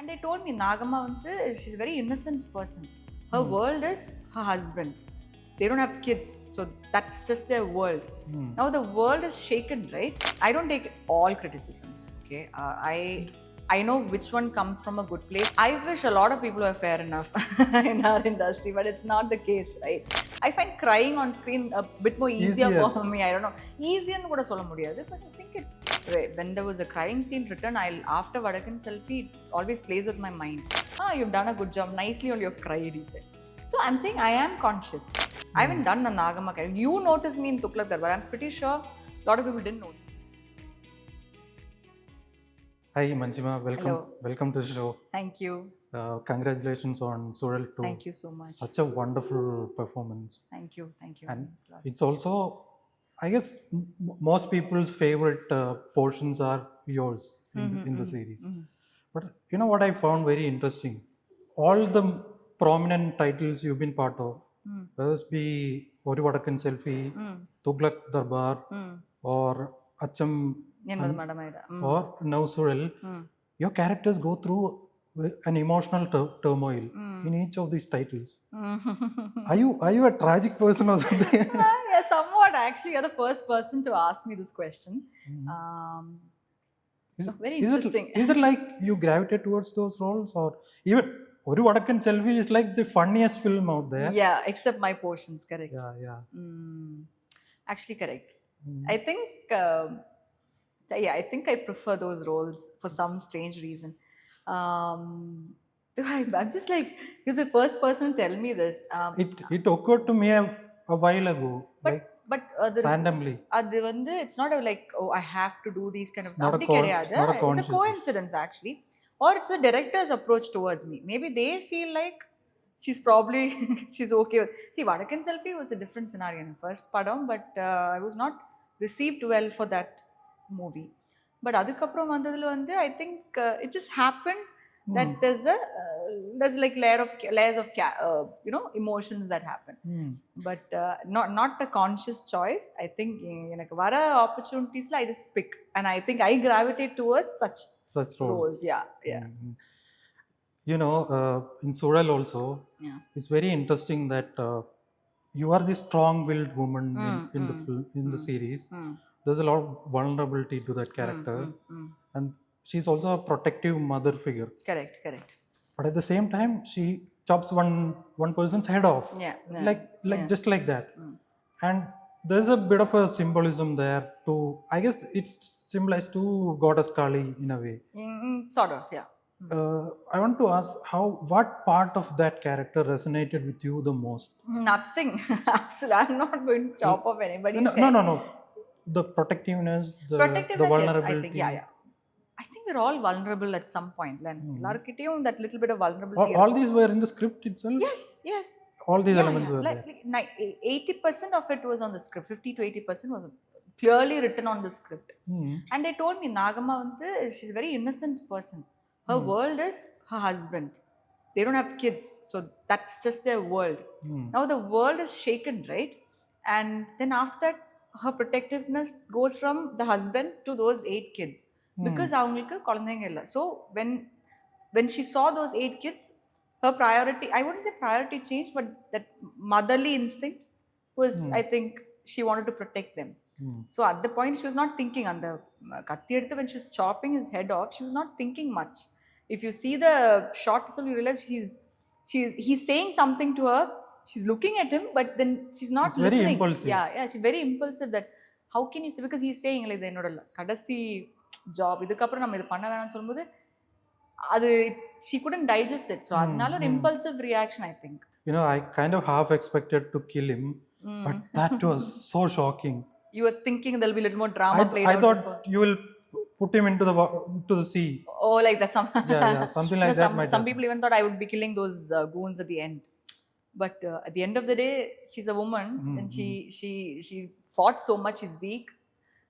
And they told me Nagama she's a very innocent person. Her world is her husband. They don't have kids, so that's just their world. Now the world is shaken, right? I don't take all criticisms, okay? I know which one comes from a good place. I wish a lot of people were fair enough in our industry, but it's not the case, right? I find crying on screen a bit more easier for me. I don't know. Easier nu kuda solla mudiyadhu, but I think when there was a crying scene written, after Vadakan selfie, it always plays with my mind. You've done a good job. Nicely only you've cried, he said. So I'm saying I am conscious. I haven't done a Nagama character. You noticed me in Tughlaq Darbar. I'm pretty sure a lot of people didn't know. Hi Manjima, welcome. Hello. Welcome to the show. Thank you. Congratulations on Suzhal too. Thank you so much. Such a wonderful performance. Thank you. Thank you. And it's also, I guess, most people's favorite portions are yours in the series. But you know what I found very interesting? All the prominent titles you've been part of, whether it be Oru Vadakan Selfie, Tughlaq Darbar, or Acham, or now Suzhal, your characters go through an emotional turmoil in each of these titles. Are you a tragic person or something? Yeah, somewhat. Actually, you're the first person to ask me this question. Very interesting. Is it like you gravitate towards those roles, or even Oru Vadakan Selfie is like the funniest film out there? Yeah, except my portions, correct. Yeah. Actually, correct. I think, I think I prefer those roles for some strange reason. I'm just like, you're the first person to tell me this. It occurred to me a while ago. But randomly. It's not like, oh, I have to do these kind of stuff. It's a coincidence, actually. Or it's the director's approach towards me. Maybe they feel like she's okay with... See, Vadakan Selfie was a different scenario in the first padam, but I was not received well for that movie. But adukapram vandadhula I think it just happened that there's like layers of emotions that happen. But not a conscious choice. I think enakku vara opportunities I just pick, and I think I gravitate towards such roles. Yeah. You know, in Suzhal also, it's very interesting that you are the strong-willed woman in the series. There's a lot of vulnerability to that character, and she's also a protective mother figure. Correct. But at the same time, she chops one person's head off, just like that. And there's a bit of a symbolism there too. I guess it's symbolized to Goddess Kali in a way. Sort of, yeah. I want to ask, what part of that character resonated with you the most? Nothing. Absolutely, I'm not going to chop off anybody's head. No. The protectiveness, the vulnerability. Yes, I think, I think we're all vulnerable at some point. That little bit of vulnerability. All these were in the script itself? Yes. All these elements were there? 80% of it was on the script. 50 to 80% was clearly written on the script. And they told me Nagama she's a very innocent person. Her world is her husband. They don't have kids, so that's just their world. Now the world is shaken, right? And then after that, her protectiveness goes from the husband to those 8 kids. Because avangalukku kolandhenga illa. So when she saw those 8 kids, her priority, I wouldn't say priority changed, but that motherly instinct was, I think, she wanted to protect them. So at the point, she was not thinking. On the katti eduthu, when she was chopping his head off, she was not thinking much. If you see the shot itself, you realize he's saying something to her. She's looking at him, but then she's not listening. Very impulsive. Yeah, she's very impulsive. That how can you say? Because he's saying like enoda kadasi job idukapra nam idu panna venanu sollumbodhu adu she couldn't digest it, so adnala an impulsive reaction, I think. You know, I kind of half expected to kill him, but that was so shocking. You were thinking there'll be a little more drama played out. I thought you will put him into the sea. Oh, like that. Yeah, something like that. Some people even thought I would be killing those goons at the end. But at the end of the day, she's a woman, and she fought so much. She's weak.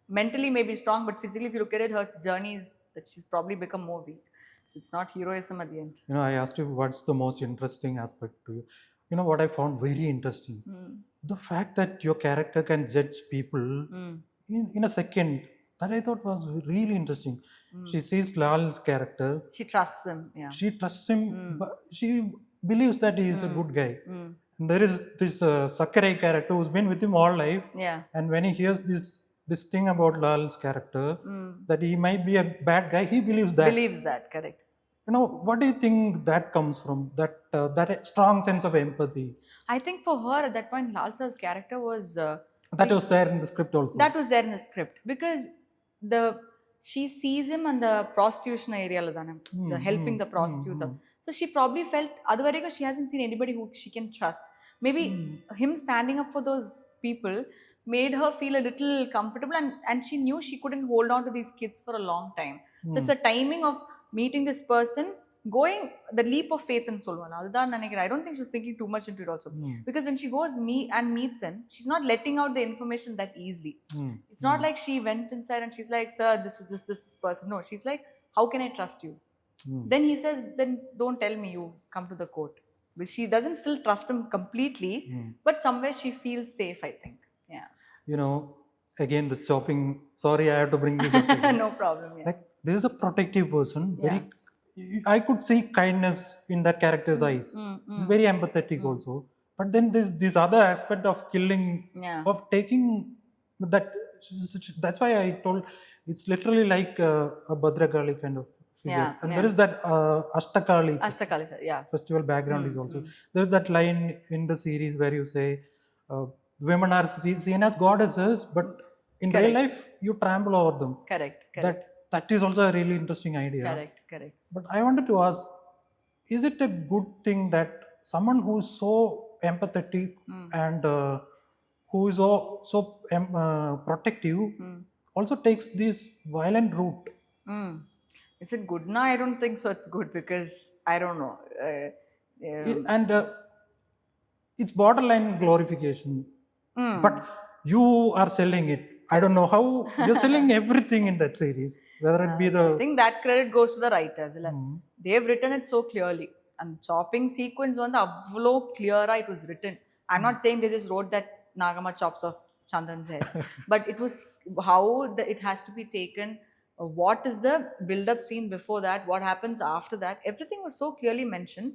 Mentally maybe strong, but physically, if you look at it, her journey is that she's probably become more weak. So it's not heroism at the end. You know, I asked you what's the most interesting aspect to you. You know what I found very interesting? The fact that your character can judge people in a second. that I thought was really interesting. Mm. She sees Lal's character. She trusts him. Yeah. She trusts him, but she believes that he is a good guy. And there is this Sakhi character who's been with him all life. Yeah. And when he hears this thing about Lal's character, that he might be a bad guy, he believes that. Believes that, correct. What do you think that comes from? That strong sense of empathy. I think for her at that point, Lal Sir's character was That was there in the script also. that was there in the script because she sees him in the prostitution area, the helping the prostitutes up. So she probably felt otherwise she hasn't seen anybody who she can trust. Maybe him standing up for those people made her feel a little comfortable, and she knew she couldn't hold on to these kids for a long time. So it's a timing of meeting this person, going the leap of faith in Solvana. I don't think she was thinking too much into it also. Because when she goes meets him, she's not letting out the information that easily. It's not like she went inside and she's like, sir, this is this person. No, she's like, how can I trust you? Then he says, then don't tell me, you come to the court. But she doesn't still trust him completely, but somewhere she feels safe, I think. Yeah. Again, the chopping. Sorry, I have to bring this up again. No problem. Yeah. Like, this is a protective person. I could see kindness in that character's eyes. He's very empathetic also. But then there's this other aspect of killing, of taking that. That's why I told it's literally like a Bhadrakali kind of figure. And there is that Ashtakali festival background is also. There's that line in the series where you say women are seen as goddesses, but in real life you trample over them. Correct. That is also a really interesting idea. Correct. But I wanted to ask, is it a good thing that someone who is so empathetic and who is so protective also takes this violent route? Is it good? No, I don't think so. It's good because I don't know. And it's borderline glorification. But you are selling it. I don't know how you're selling everything in that series. Whether it be I think that credit goes to the writers. They've written it so clearly. And chopping sequence on the avlo clear it was written. I'm not saying they just wrote that Nagama chops off Chandan's head. But it was how it has to be taken. What is the build-up scene before that? What happens after that? Everything was so clearly mentioned.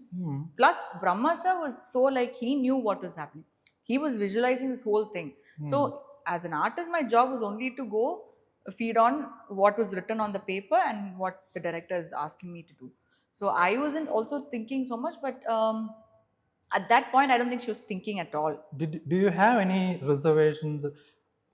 Plus, Brahmasa was so like he knew what was happening. He was visualizing this whole thing. So, as an artist, my job was only to go feed on what was written on the paper and what the director is asking me to do. So, I wasn't also thinking so much, but at that point, I don't think she was thinking at all. Do you have any reservations?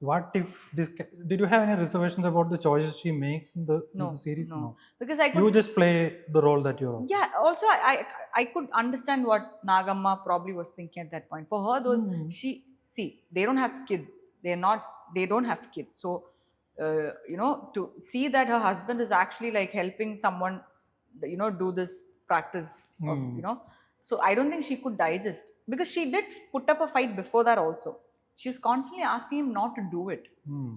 What if this? Did you have any reservations about the choices she makes in the series? No. Because you just play the role that you're on. Yeah. Also, I could understand what Nagamma probably was thinking at that point. For her, they don't have kids. They don't have kids. So, to see that her husband is actually like helping someone, do this practice of, So I don't think she could digest because she did put up a fight before that also. She's constantly asking him not to do it.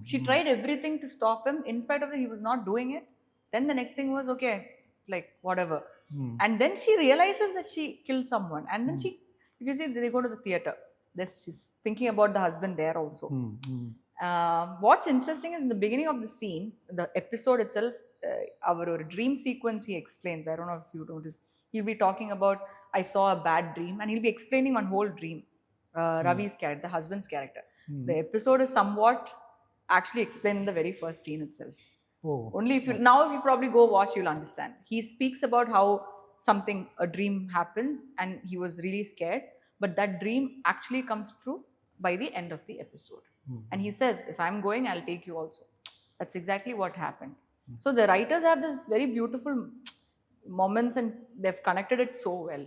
She tried everything to stop him. In spite of that, he was not doing it. Then the next thing was, okay, like whatever. And then she realizes that she killed someone. And then if you see, they go to the theater. She's thinking about the husband there also. What's interesting is in the beginning of the scene, the episode itself, our dream sequence he explains. I don't know if you noticed. He'll be talking about, I saw a bad dream. And he'll be explaining one whole dream. Ravi's character, the husband's character. The episode is somewhat actually explained in the very first scene itself. Only if you probably go watch, you'll understand. He speaks about how a dream happens and he was really scared, but that dream actually comes true by the end of the episode. And he says, if I'm going, I'll take you also. That's exactly what happened. So the writers have this very beautiful moments and they've connected it so well.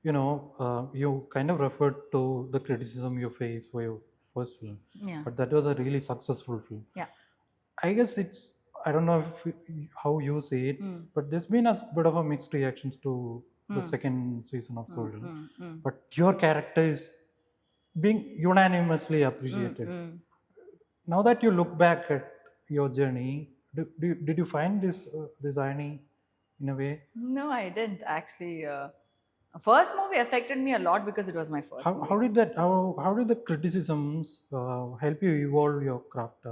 You kind of referred to the criticism you faced for your first film, but that was a really successful film. Yeah, I guess I don't know how you see it, but there's been a bit of a mixed reactions to the second season of Suzhal. But your character is being unanimously appreciated. Now that you look back at your journey, did you find this irony in a way? No, I didn't actually. First movie affected me a lot because it was my first movie. How did the criticisms help you evolve your craft?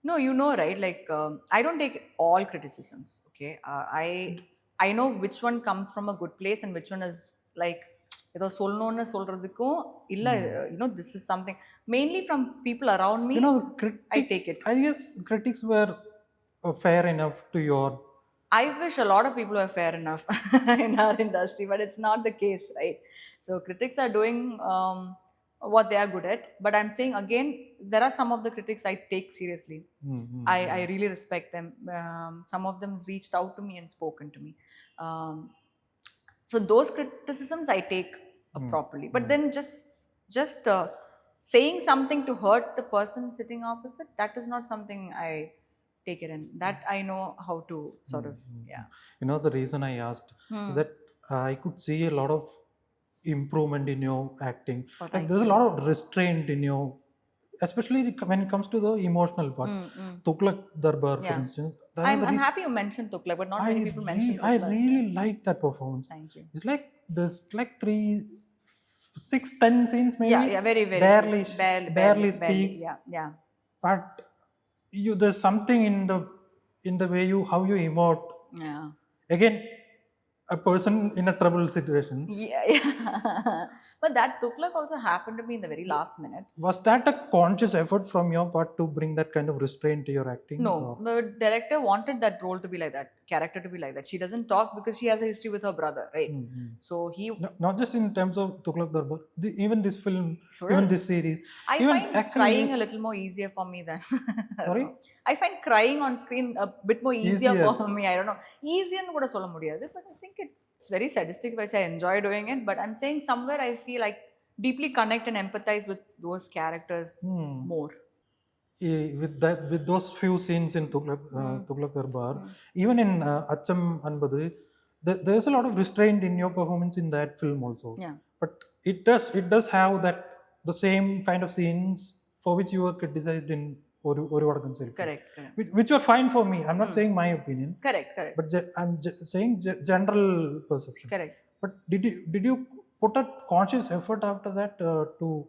No, you know, right? Like, I don't take all criticisms. Okay, I know which one comes from a good place and which one is like ஏதோ சொல்லணும்னு சொல்றதுக்கும் இல்ல, this is something mainly from people around me. The I critics, take it. I guess critics were fair enough to your. I wish a lot of people were fair enough in our industry, but it's not the case, right? So critics are doing what they are good at. But I'm saying again, there are some of the critics I take seriously. I really respect them. Some of them reached out to me and spoken to me. Um, so those criticisms I take properly. But then just saying something to hurt the person sitting opposite, that is not something I take it in. That I know how to sort of, yeah. The reason I asked is that I could see a lot of improvement in your acting. Like there's a lot of restraint in your, especially when it comes to the emotional parts. Tuklak Darbar, for instance. I'm happy you mentioned Tuklak, but not many people mention Tuklak. I really liked that performance. Thank you. It's like there's like 6-10 scenes maybe. Yeah, very, very barely speaks. Yeah. But there's something in the way how you emote. Yeah. Again, a person in a troubled situation. Yeah. But that Tuklak also happened to me in the very last minute. Was that a conscious effort from your part to bring that kind of restraint to your acting? No, the director wanted that role to be like that, character to be like that. She doesn't talk because she has a history with her brother, right? So he... Not just in terms of Tuklak Darbar, even this film, even this series. I find crying a little more easier for me than... Sorry? I find crying on screen a bit more easier for me. I don't know. Easier nu kuda solla mudiyadhu, but I think it's very sadistic, which I enjoy doing it. But I'm saying somewhere I feel like deeply connect and empathize with those characters more. With those few scenes in Tuklak Darbar, even in Acham Anbadu, there's a lot of restraint in your performance in that film also. Yeah. But it does have the same kind of scenes for which you were criticized in Correct. Which were fine for me. I'm not saying my opinion. Correct. But I'm saying general perception. Correct. But did you put a conscious effort after that to?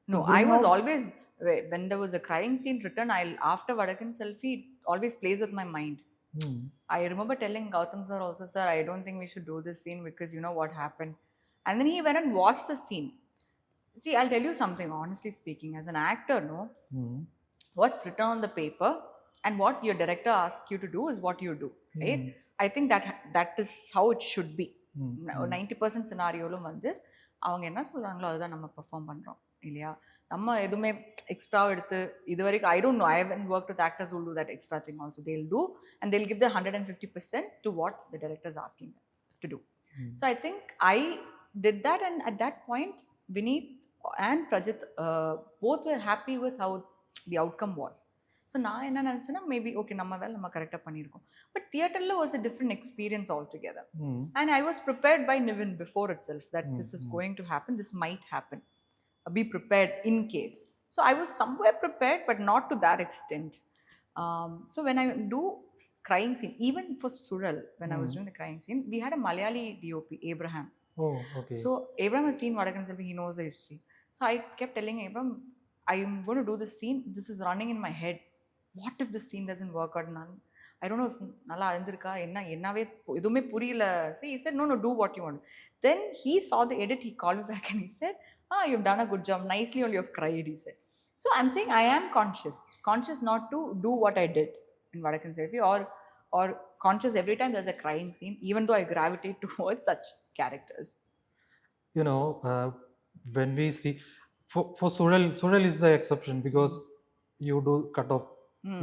No, I was always, when there was a crying scene written, after Vadakan Selfie, it always plays with my mind. I remember telling Gautam sir also, sir, I don't think we should do this scene because you know what happened. And then he went and watched the scene. See, I'll tell you something, honestly speaking, as an actor, what's written on the paper and what your director asks you to do is what you do, right? I think that is how it should be. 90% scenarioலும் வந்து அவங்க என்ன சொல்றாங்களோ அதுதான் நம்ம perform பண்றோம் இல்லையா? நம்ம எதுவுமே எக்ஸ்ட்ரா எடுத்து இது வரைக்கும் I don't know, I haven't worked with actors who will do that extra thing also. They'll do and they'll give the 150% to what the director is asking them to do. So I think I did that, and at that point Vineet and Prajit both were happy with how the outcome was. So நான் என்ன நினைச்சேன்னா maybe okay நம்ம வேலை நம்ம கரெக்டாக பண்ணியிருக்கோம். But தியேட்டரில் was a different experience altogether. And I was prepared by Nivin before itself that this is going to happen, this might happen, be prepared in case. So I was somewhere prepared but not to that extent. So when I do crying scene, even for Suzhal, when I was doing the crying scene, we had a Malayali DOP, Abraham. Oh, okay. So Abraham has seen Vadakan Selfie, he knows the history. So I kept telling Abraham, I'm going to do this scene, this is running in my head. What if this scene doesn't work out? I don't know if நல்லா அழுந்திருக்கா என்னவே எதுவுமே புரியல. So he said, no, do what you want. Then he saw the edit, he called me back and he said, you've done a good job, nicely only you've cried, he said. So I'm saying I am conscious not to do what I did in Vadakan Selfie, or conscious every time there's a crying scene, even though I gravitate towards such characters. When we see for Suzhal is the exception because you do cut off,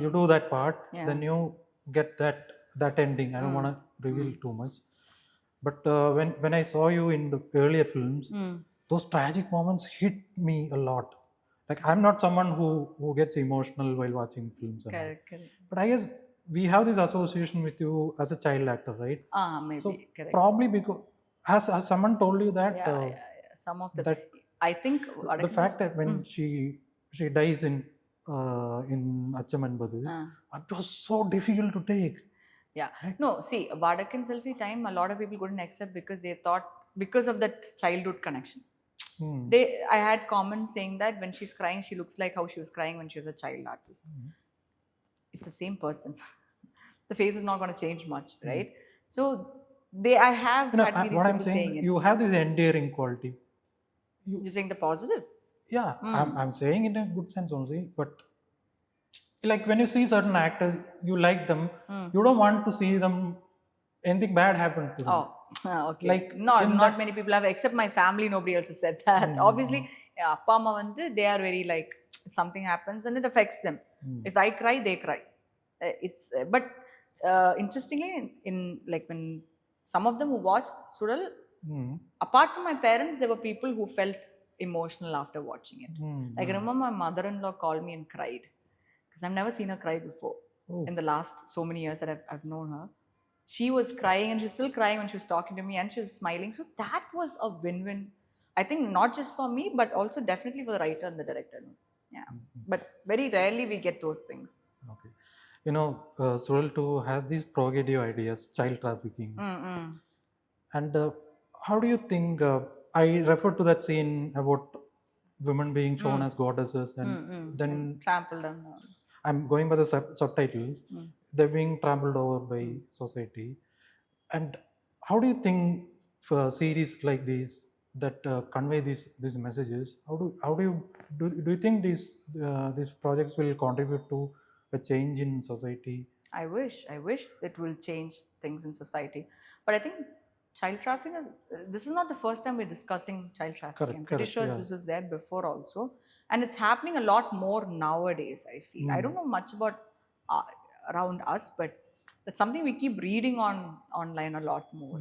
you do that part, then you get that ending. I don't want to reveal too much, but when I saw you in the earlier films, those tragic moments hit me a lot. Like I'm not someone who gets emotional while watching films. Correct. But I guess we have this association with you as a child actor, right? Maybe. So correct. probably because has someone told you that? Some of the that I think the fact that when she dies in Acham Anbadu, it was so difficult to take. Yeah. Right? No, see, Vadakan Selfie time, a lot of people couldn't accept because they thought, because of that childhood connection. I had comments saying that when she's crying, she looks like how she was crying when she was a child artist. it's the same person. The face is not going to change much, Hmm. right? So I have You know, had to be these what I'm people saying, saying it. you have this endearing quality. You're saying the positives. Yeah, Hmm. I'm saying in a good sense only, but like when you see certain actors, you like them, you don't want to see them anything bad happen to them. Oh, okay. Like Not in not that, many people have, except my family. Nobody else has said that. Obviously, yeah, appa amma vandu, they are very like, if something happens and it affects them. If I cry, they cry. But interestingly, in like when some of them who watched Suzhal, apart from my parents, there were people who felt emotional after watching it. Like I remember my mother-in-law called me and cried because I've never seen her cry before. In the last so many years that I've known her, she was crying, and she's still crying when she was talking to me, and she was smiling. So that was a win-win. I think not just for me, but also definitely for the writer and the director. Yeah, but very rarely we get those things. okay, you know, Suzhal too has these provocative ideas, child trafficking, and how do you think? I refer to that scene about women being shown as goddesses, and then Trampled on. I'm going by the subtitles. They're being trampled over by society. And how do you think for series like these that convey these messages? Do you think these projects will contribute to a change in society? I wish it will change things in society. But I think child trafficking this is not the first time we're discussing child trafficking. Correct, I'm pretty correct, sure yeah. this was there before also. And it's happening a lot more nowadays, I feel. I don't know much about uh, around us, but that's something we keep reading online a lot more.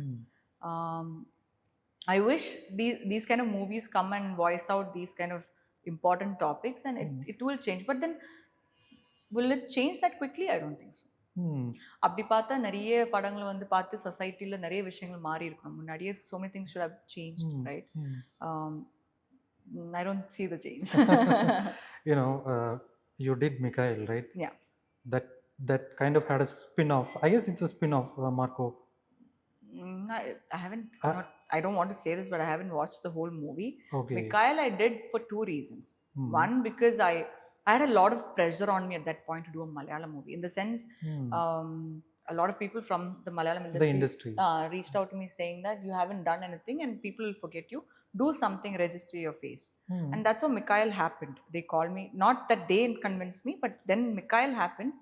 Um, I wish these kind of movies come and voice out these kind of important topics, and it will change. But then, will it change that quickly? I don't think so. அப்படி பார்த்தா நிறைய படங்கள் வந்து பார்த்து சொசைட்டில நிறைய விஷயங்கள் மாறி இருக்கணும். முன்னாடியே so many things should have changed, right? I don't see the change. You know, you did Mikhail, right? Yeah. That kind of had a spin-off. I guess it's a spin-off, Marco. I haven't. I don't want to say this, but I haven't watched the whole movie. Okay. Mikhail I did for two reasons. One, because I had a lot of pressure on me at that point to do a Malayalam movie. In the sense, a lot of people from the Malayalam industry, reached out to me saying that you haven't done anything and people will forget you. Do something, register your face. And that's how Mikhail happened. They called me, not that they convinced me, but then Mikhail happened,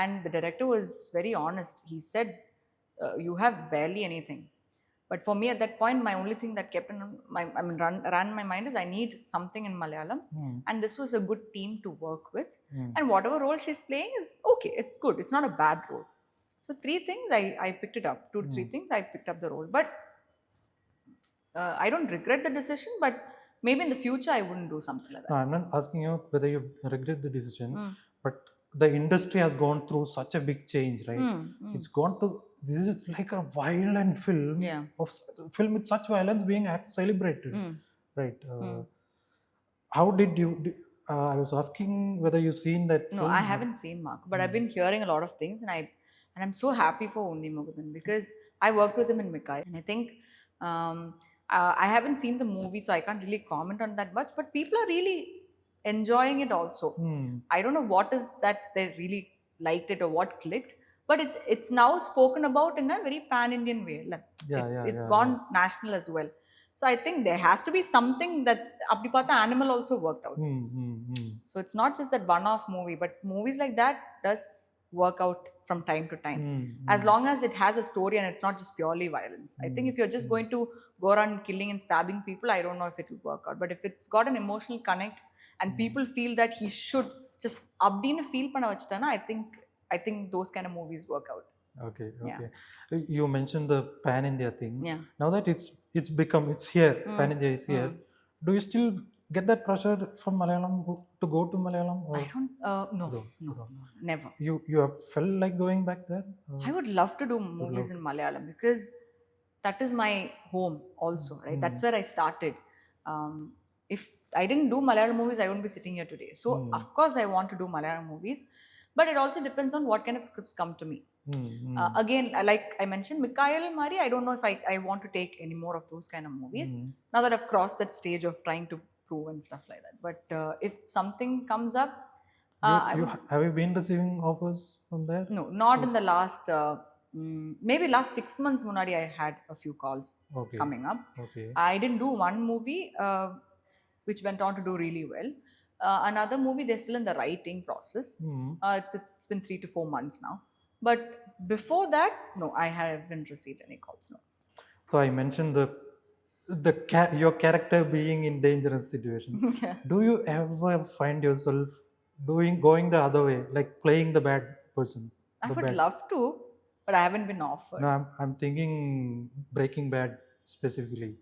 and the director was very honest. He said, you have barely anything. But for me at that point, my only thing that kept ran my mind is I need something in Malayalam, and this was a good team to work with. And whatever role she's playing is okay, it's good, it's not a bad role. So three things I picked it up. Two to three things I picked up the role. But I don't regret the decision, but maybe in the future I wouldn't do something like that. No, I'm not asking you whether you regret the decision, but the industry has gone through such a big change, right? It's gone to, this is like a violent film, film with such violence being celebrated, right? How did you? I was asking whether you've seen that. No, film. I haven't seen Marco, but I've been hearing a lot of things, and I'm so happy for Undi Mugudan because I worked with him in Mikhail, and I think I haven't seen the movie, so I can't really comment on that much. But people are really enjoying it also. I don't know what is that they really liked it or what clicked, but it's now spoken about in a very pan-Indian way. Like, it's gone national as well. So I think there has to be something that's Abdipata Animal also worked out. So it's not just that one-off movie, but movies like that does work out from time to time. As long as it has a story and it's not just purely violence. I think if you're just going to go around killing and stabbing people, I don't know if it will work out. But if it's got an emotional connect and people feel that he should just abdina feel panna vachitana, I think those kind of movies work out. Okay. You mentioned the pan India thing. Now that it's become, it's here, pan India is here. Do you still get that pressure from Malayalam to go to Malayalam? Or? I don't. No, never. You have felt like going back there? I would love to do movies in Malayalam because that is my home also, right? That's where I started. If I didn't do Malayalam movies, I wouldn't be sitting here today. So of course I want to do Malayalam movies, but it also depends on what kind of scripts come to me. Again, like I mentioned, Mikhail Mari, I don't know if I want to take any more of those kind of movies. Now that I've crossed that stage of trying to prove and stuff like that. But if something comes up, Have you been receiving offers from there? No, not in the last, maybe last 6 months munadi I had a few calls Okay. coming up. Okay. I didn't do one movie which went on to do really well. Another movie, they're still in the writing process. It's been 3 to 4 months now. But before that, no, I haven't received any calls. No. So I mentioned your character being in dangerous situation. Yeah. Do you ever find yourself going the other way, like playing the bad person? I the would bad? love to, but I haven't been offered. No, I'm thinking Breaking Bad specifically.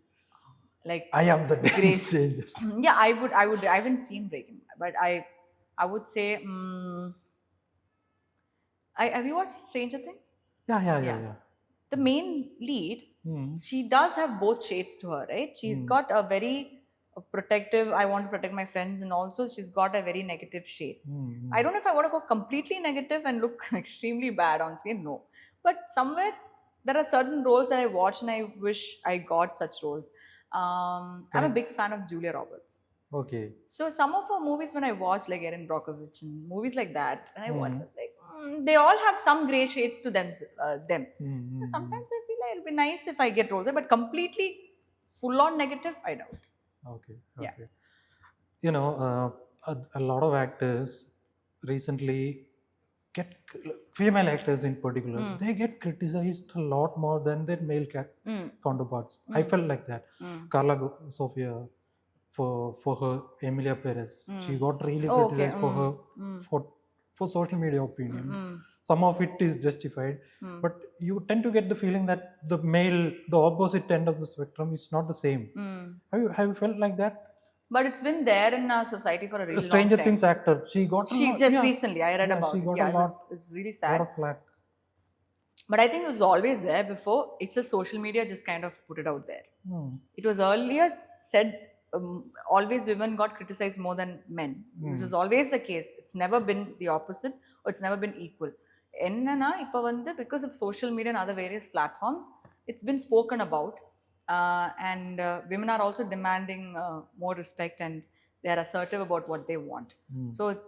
Like I am the Grace. danger. Yeah, I would. I haven't seen Breaking Bad, but I would say. Have you watched Stranger Things? Yeah. The main lead, she does have both shades to her, right? She's got a very protective, I want to protect my friends, and also she's got a very negative shade. I don't know if I want to go completely negative and look extremely bad on screen, no. But somewhere there are certain roles that I watch and I wish I got such roles. I'm a big fan of Julia Roberts. Okay. So some of her movies, when I watch, like Erin Brockovich and movies like that, and I watch it, like they all have some gray shades to them. Sometimes I feel like it'll be nice if I get roles there, but completely full on negative, I doubt. Okay. Yeah. You know, a lot of actors recently female actors in particular, they get criticized a lot more than their male counterparts. I felt like that. Carla Sofia, for her Emilia Perez, she got really criticized for her for social media opinion. Some of it is justified, but you tend to get the feeling that the opposite end of the spectrum is not the same. Have you felt like that? But it's been there in our society for a really Stranger long time. Things actor, she just recently, I read about it. Yeah, it's really sad. Lot of flack. But I think it was always there before. It's just social media just kind of put it out there. It was earlier said always women got criticized more than men. This is always the case. It's never been the opposite, or it's never been equal. Enna ipa vandu, because of social media and other various platforms, it's been spoken about. And women are also demanding more respect, and they are assertive about what they want. So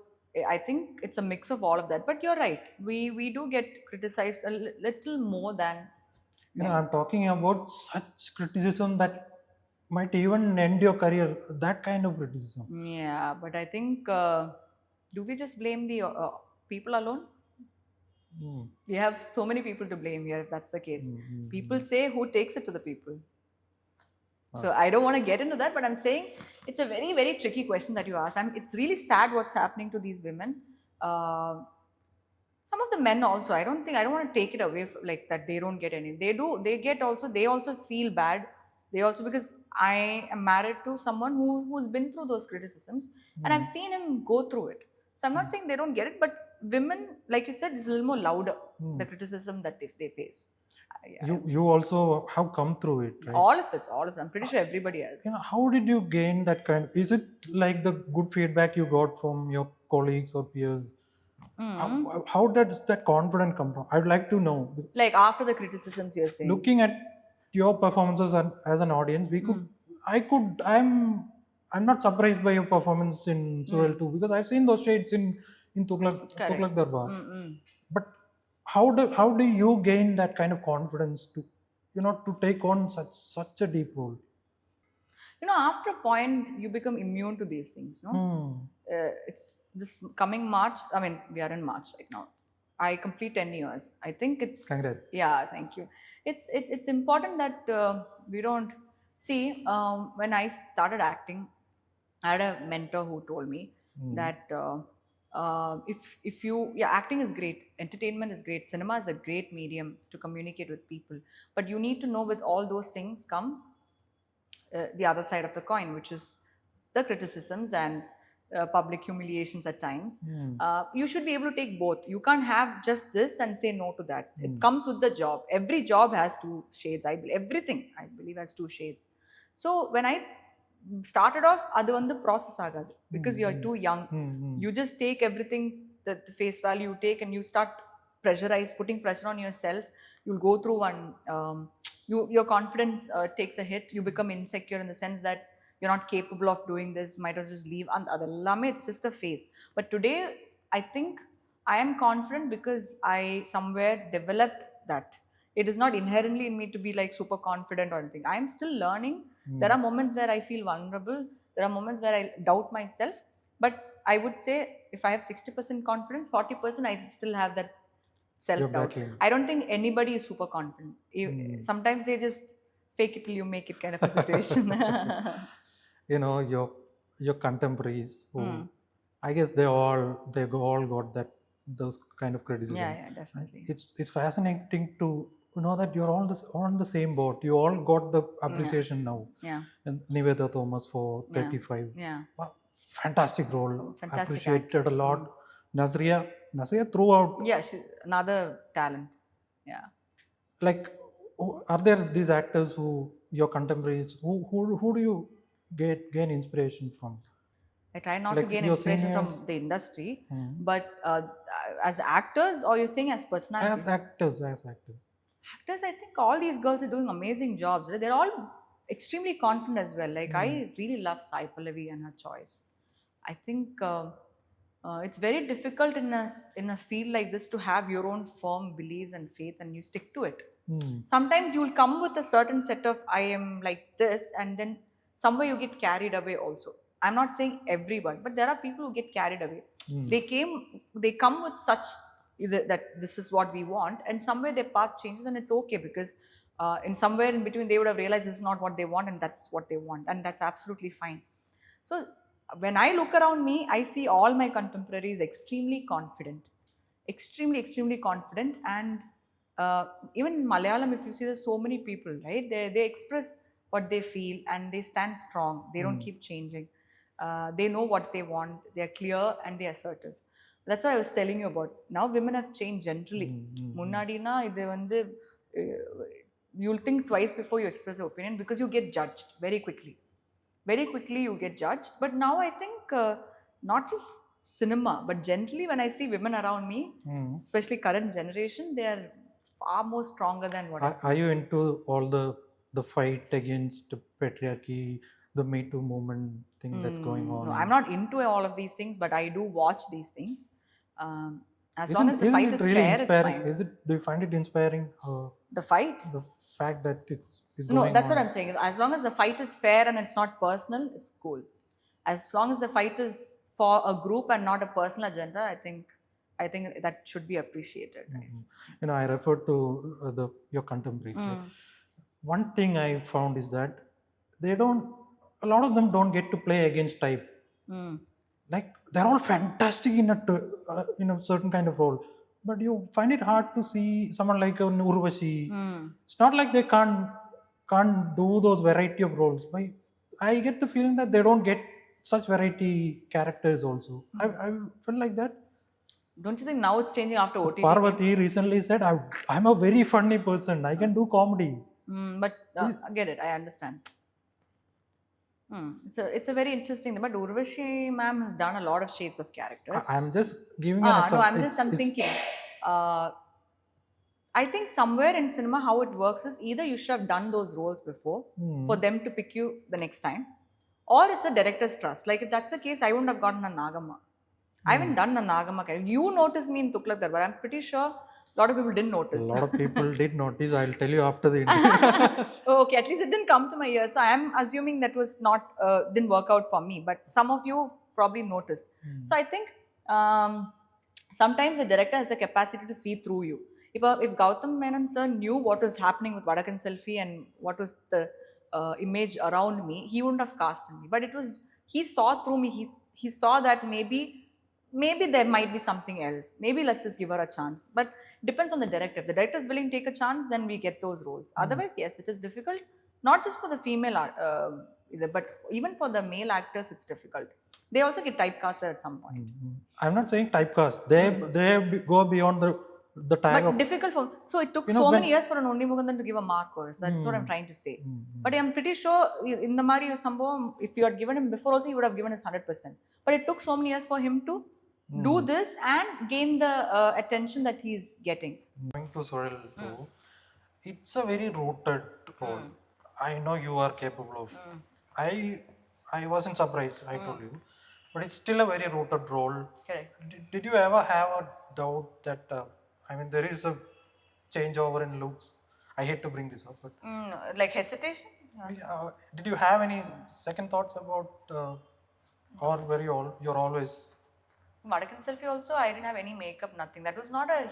I think it's a mix of all of that. But you're right, we do get criticized a little more than men. I'm talking about such criticism that might even end your career, that kind of criticism. Yeah, but I think do we just blame the people alone? We have so many people to blame here if that's the case. People say, who takes it to the people? So I don't want to get into that, but I'm saying it's a very, very tricky question that you asked. It's really sad what's happening to these women. Some of the men also, I don't want to take it away like that they don't get any. They do, they also feel bad. They also, because I am married to someone who's been through those criticisms, and I've seen him go through it. So I'm not saying they don't get it, but women, like you said, is a little more louder, the criticism that they face. You also have come through it, right? All of us, I'm pretty sure everybody else. How did you gain that kind? Is it like the good feedback you got from your colleagues or peers? How does that confidence come from? I'd like to know. Like after the criticisms, you're saying. Looking at your performances as an audience, I'm not surprised by your performance in Suzhal too, because I've seen those shades in Tughlaq Darbar. But how do you gain that kind of confidence to take on such a deep role? After a point you become immune to these things, no? It's this coming March. I mean, we are in March right now. I complete 10 years. I think it's... Congrats. Yeah, thank you. It's important that we don't... See, when I started acting, I had a mentor who told me that if you... Yeah, acting is great. Entertainment is great. Cinema is a great medium to communicate with people. But you need to know with all those things come the other side of the coin, which is the criticisms and public humiliations at times. You should be able to take both. You can't have just this and say no to that. It comes with the job. Every job has two shades. Everything, I believe, has two shades. So when I started off, adu vandu process agadu, because you're too young. You just take everything, the face value you take, and you start putting pressure on yourself. You'll go through one... your confidence takes a hit. You become insecure in the sense that you're not capable of doing this, might as well just leave. And it's just a phase. But today, I think I am confident because I somewhere developed that. It is not inherently in me to be like super confident or anything. I am still learning. There are moments where I feel vulnerable. There are moments where I doubt myself. But I would say if I have 60% confidence, 40% I still have that You're self-doubt. battling. I don't think anybody is super confident. Sometimes they just fake it till you make it kind of a situation. You know, your contemporaries who I guess they all got those kind of criticism. Yeah, definitely. It's fascinating to know that you're all on the same boat. You all got the appreciation now. Yeah. And Niveda Thomas for 35. Yeah. Wow, fantastic role. Fantastic Appreciated actress. a lot. Nazria throughout. Yeah, she's another talent. Yeah. Like, are there these actors who your contemporaries who do you gain inspiration from? I try not Like to gain your inspiration seniors? from the industry, but as actors, or you're saying as personalities? As actors. Actors, I think all these girls are doing amazing jobs. They're all extremely confident as well. Like I really love Sai Pallavi and her choice. I think it's very difficult in a field like this to have your own firm beliefs and faith, and you stick to it. Sometimes you will come with a certain set of I am like this, and then somewhere you get carried away also. I'm not saying everyone, but there are people who get carried away. They come with such that this is what we want, and somewhere their path changes, and it's okay because in somewhere in between they would have realized this is not what they want, and that's what they want, and that's absolutely fine. So when I look around me, I see all my contemporaries extremely confident, extremely confident, and even in Malayalam, if you see, there's so many people, right? They express what they feel and they stand strong. They don't keep changing. They know what they want. They're clear and they're assertive. That's what I was telling you about. Now women have changed generally. Munnadina, idu vandu, you'll think twice before you express your opinion because you get judged very quickly. Very quickly you get judged. But now I think not just cinema, but generally when I see women around me, especially current generation, they are far more stronger than what I see. Are you into all the fight against patriarchy, the Me Too movement thing that's going on? No, I'm not into all of these things, but I do watch these things. As long as the fight is really fair, inspiring? it's fine. Do you find it inspiring? The fight? The fact that it's No, going that's on. what I'm saying. As long as the fight is fair and it's not personal, it's cool. As long as the fight is for a group and not a personal agenda, I think that should be appreciated. Right? You know, I refer to your contemporaries. One thing I found is that a lot of them don't get to play against type. Like they're all fantastic in a certain kind of role, but you find it hard to see someone like an Urvashi. It's not like they can't do those variety of roles. But I get the feeling that they don't get such variety characters also. I feel like that. Don't you think now it's changing after OTT? Parvati recently said, I'm a very funny person. I can do comedy. But I get it. I understand. It's a very interesting thing. But Urvashi ma'am has done a lot of shades of characters. I'm just giving an example. No, I'm thinking. I think somewhere in cinema, how it works is either you should have done those roles before for them to pick you the next time, or it's the director's trust. Like if that's the case, I wouldn't have gotten a Nagama. I haven't done a Nagama character. You noticed me in Tuklakar, but I'm pretty sure a lot of people didn't notice. A lot of people did notice. I'll tell you after the interview. Okay, at least it didn't come to my ear. So I am assuming that was not didn't work out for me. But some of you probably noticed. So I think sometimes the director has the capacity to see through you. If Gautam Menon sir knew what was happening with Vadakan Selfie and what was the image around me, he wouldn't have casted me. But he saw through me. He saw that maybe there might be something else. Maybe let's just give her a chance. But it depends on the director. If the director is willing to take a chance, then we get those roles. Otherwise, yes, it is difficult. Not just for the female but even for the male actors, it's difficult. They also get typecasted at some point. I'm not saying typecast. They go beyond the tag. But difficult for. So it took many years for an Undi Mukundan to give a mark course. That's what I'm trying to say. But I'm pretty sure in the Mari Sambhavam, if you had given him before also, he would have given us 100%. But it took so many years for him to do this and gain the attention that he's getting. Going to Suzhal too, it's a very rooted role. I know you are capable of. I wasn't surprised. I told you. but it's still a very rooted role. Correct. Did you ever have a doubt that I mean there is a changeover in looks? I hate to bring this up, but Like hesitation? did you have any second thoughts about, or were you're always? Madakan selfie also, I didn't have any makeup, nothing. That was not a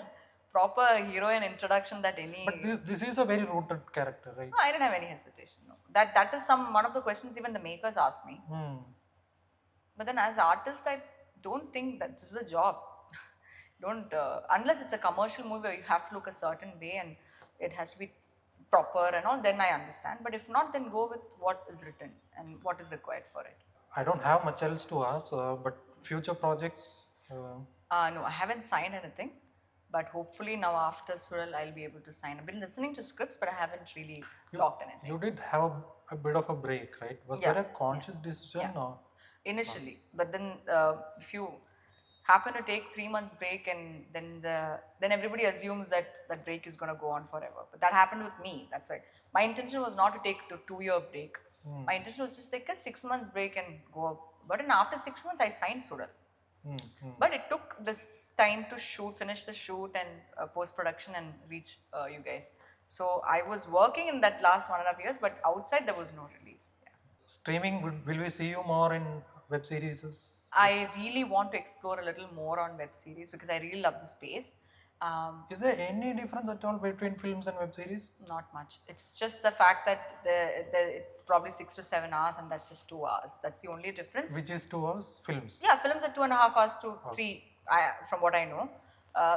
proper heroine introduction that any. But this is a very rooted character, right? No, I didn't have any hesitation. No. That is one of the questions even the makers asked me. But then as artist, I don't think that this is a job. Don't unless it's a commercial movie where you have to look a certain way and it has to be proper and all. Then I understand. But if not, then go with what is written and what is required for it. I don't have much else to ask, but future projects. No, I haven't signed anything. But hopefully now after Suzhal, I'll be able to sign. I've been listening to scripts, but I haven't really locked anything. You did have a bit of a break, right? Was there a conscious decision? Or? Initially, but then if you happen to take 3 months break and then everybody assumes that that break is going to go on forever. But that happened with me. That's why my intention was not to take a 2-year break. My intention was just take a 6 months break and go up. But then after 6 months, I signed Suzhal. But it took this time to finish the shoot and post-production and reach you guys. So I was working in that last 1.5 years, but outside there was no release. Yeah. Streaming, will we see you more in web series? I really want to explore a little more on web series because I really love the space. Is there any difference at all between films and web series? Not much. It's just the fact that it's probably 6 to 7 hours and that's just 2 hours. That's the only difference. Which is 2 hours? Films? Yeah, films are 2.5 hours to 3, from what I know.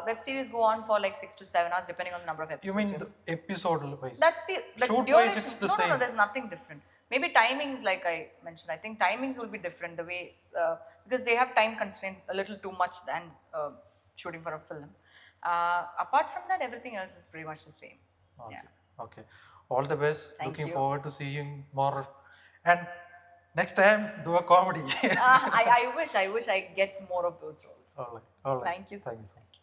Web series go on for like 6 to 7 hours depending on the number of episodes. You mean the episode wise? That's the shoot duration. Wise, it's the same. No, there's nothing different. Maybe timings, like I mentioned. I think timings will be different the way because they have time constraint a little too much than shooting for a film. Apart from that, everything else is pretty much the same. Okay. Yeah. Okay. All the best. Thank Looking you. forward to seeing more. And next time, do a comedy. I wish I get more of those roles. All right. Thank you so much.